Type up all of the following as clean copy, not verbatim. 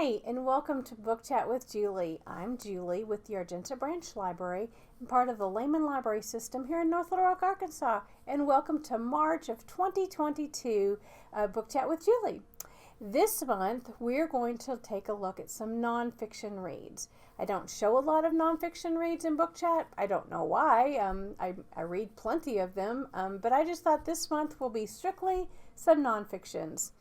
Hi, and welcome to Book Chat with Julie. I'm Julie with the Argenta Branch Library and part of the Lehman Library System here in North Little Rock, Arkansas. And welcome to March of 2022 Book Chat with Julie. This month, we're going to take a look at some nonfiction reads. I don't show a lot of nonfiction reads in Book Chat. I don't know why. I read plenty of them, but I just thought this month will be strictly some nonfictions.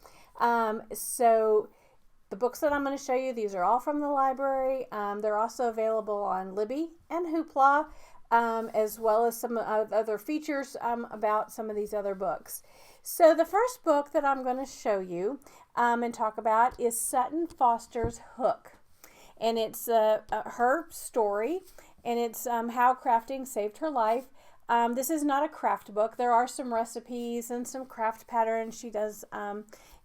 The books that I'm going to show you, these are all from the library. They're also available on Libby and Hoopla, as well as some other features about some of these other books. So the first book that I'm going to show you and talk about is Sutton Foster's Hook. And it's her story, and it's how crafting saved her life. This is not a craft book. There are some recipes and some craft patterns. She does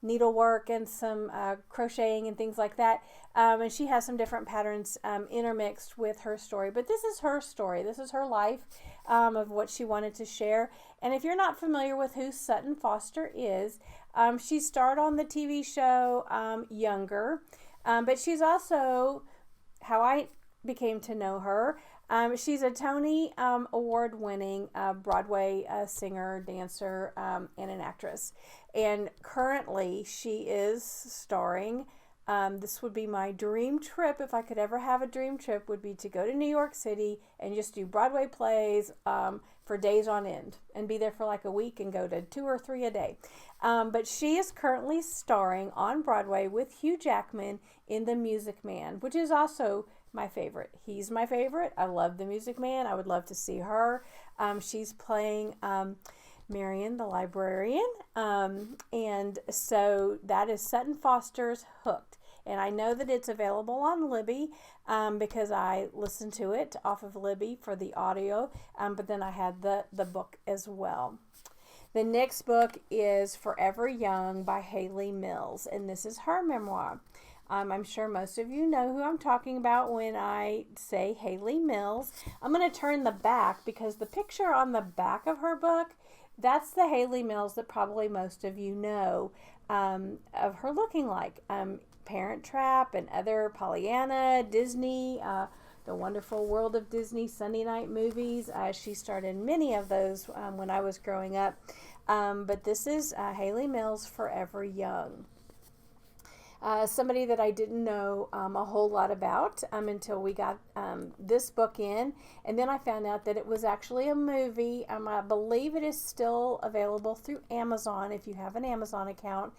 needlework and some crocheting and things like that. And she has some different patterns intermixed with her story. But this is her story. This is her life of what she wanted to share. And if you're not familiar with who Sutton Foster is, she starred on the TV show Younger. But she's also, how I became to know her, she's a Tony Award-winning Broadway singer, dancer, and an actress. And currently she is starring, this would be my dream trip, if I could ever have a dream trip, would be to go to New York City and just do Broadway plays for days on end and be there for like a week and go to 2 or 3 a day. But she is currently starring on Broadway with Hugh Jackman in The Music Man, which is also my favorite. He's my favorite. I love The Music Man. I would love to see her. She's playing Marion, the librarian. And so that is Sutton Foster's Hooked. And I know that it's available on Libby because I listened to it off of Libby for the audio. But then I had the book as well. The next book is Forever Young by Haley Mills. And this is her memoir. I'm sure most of you know who I'm talking about when I say Haley Mills. I'm going to turn the back because the picture on the back of her book, that's the Haley Mills that probably most of you know of her looking like. Parent Trap and other Pollyanna, Disney, The Wonderful World of Disney, Sunday night movies. She starred in many of those when I was growing up. But this is Haley Mills' Forever Young. Somebody that I didn't know a whole lot about until we got this book in. And then I found out that it was actually a movie. I believe it is still available through Amazon. If you have an Amazon account,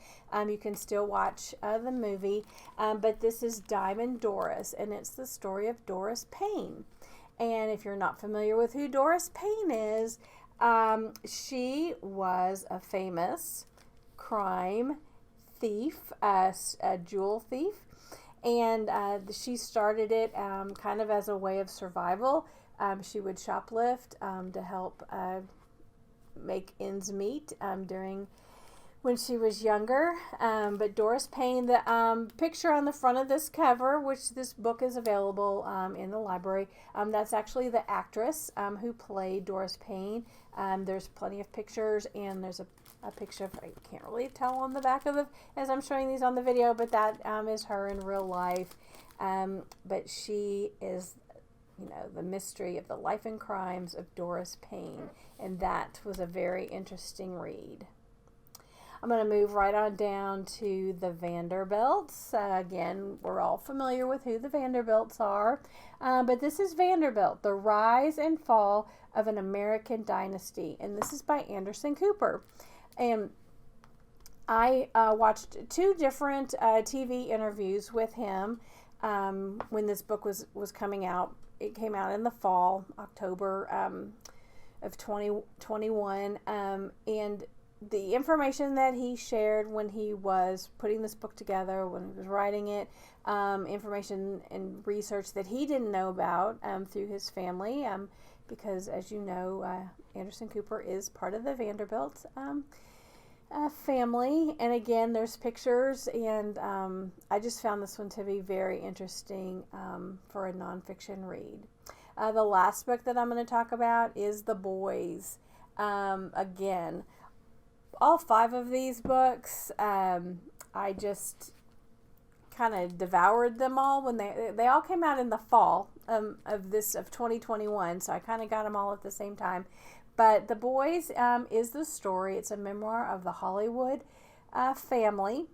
you can still watch the movie. But this is Diamond Doris, and it's the story of Doris Payne. And if you're not familiar with who Doris Payne is, she was a famous crime thief, a jewel thief, and she started it kind of as a way of survival. She would shoplift to help make ends meet during when she was younger. But Doris Payne, the picture on the front of this cover, which this book is available in the library, that's actually the actress who played Doris Payne. There's plenty of pictures, and there's a picture of, I can't really tell on the back of as I'm showing these on the video, but that is her in real life. But she is, the mystery of the life and crimes of Doris Payne, and that was a very interesting read. I'm going to move right on down to the Vanderbilts. Again, we're all familiar with who the Vanderbilts are, but this is Vanderbilt, The Rise and Fall of an American Dynasty, and this is by Anderson Cooper. And I watched 2 different TV interviews with him when this book was coming out. It came out in the fall, October of 2021, and the information that he shared when he was putting this book together, when he was writing it, information and research that he didn't know about through his family, because as you know, Anderson Cooper is part of the Vanderbilts family. And again, there's pictures, and I just found this one to be very interesting for a nonfiction read. The last book that I'm going to talk about is The Boys. Again, all 5 of these books, I just kind of devoured them all when they all came out in the fall of 2021. So I kind of got them all at the same time. But The Boys is the story. It's a memoir of the Hollywood family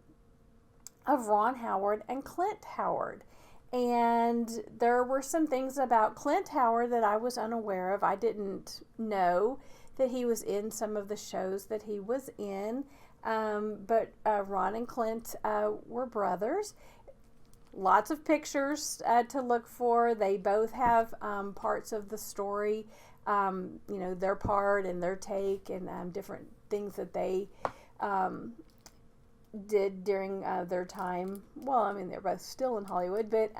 of Ron Howard and Clint Howard. And there were some things about Clint Howard that I was unaware of. I didn't know that he was in some of the shows that he was in. But Ron and Clint were brothers. Lots of pictures to look for. They both have parts of the story, their part and their take, and different things that they did during their time. Well, I mean, they're both still in Hollywood, but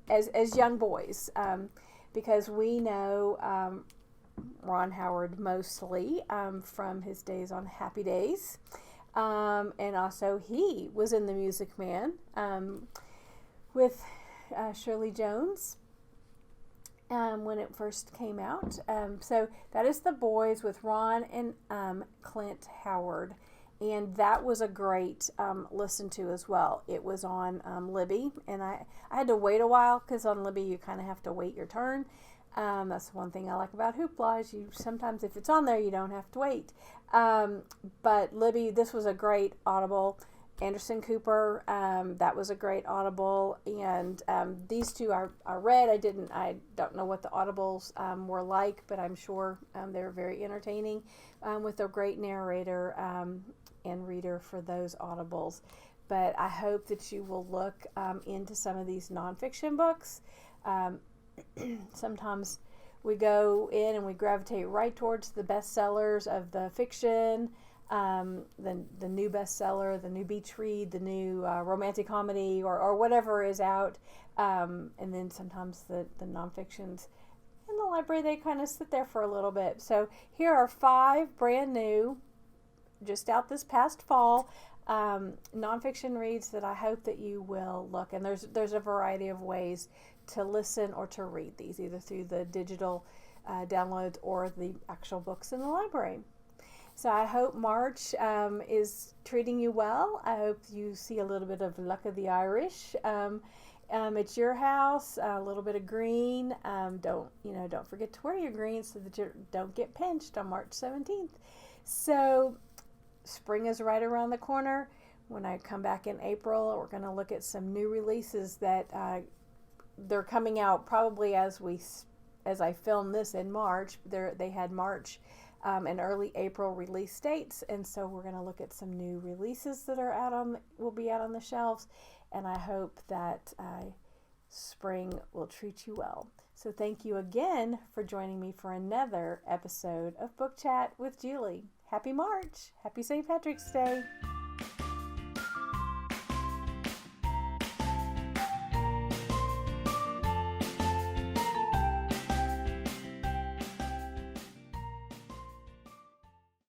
as young boys, because we know Ron Howard mostly from his days on Happy Days. And also he was in The Music Man with Shirley Jones when it first came out. So that is The Boys with Ron and Clint Howard. And that was a great listen to as well. It was on Libby, and I had to wait a while because on Libby you kind of have to wait your turn. That's one thing I like about Hoopla is you sometimes, if it's on there, you don't have to wait. But Libby, this was a great Audible. Anderson Cooper, that was a great Audible. And these two I read. I don't know what the Audibles were like, but I'm sure they were very entertaining with a great narrator and reader for those Audibles. But I hope that you will look into some of these nonfiction books. Sometimes we go in and we gravitate right towards the bestsellers of the fiction, the new bestseller, the new beach read, the new romantic comedy, or whatever is out. And then sometimes the nonfictions in the library, they kind of sit there for a little bit. So here are 5 brand new, just out this past fall, nonfiction reads that I hope that you will look. And there's a variety of ways to listen or to read these, either through the digital downloads or the actual books in the library. So I hope March is treating you well. I hope you see a little bit of Luck of the Irish at your house, a little bit of green. Don't forget to wear your green so that you don't get pinched on March 17th. So spring is right around the corner. When I come back in April, we're going to look at some new releases that they're coming out probably as I film this in March. They had March and early April release dates, and so we're going to look at some new releases that will be out on the shelves, and I hope that spring will treat you well. So thank you again for joining me for another episode of Book Chat with Julie. Happy March! Happy St. Patrick's Day!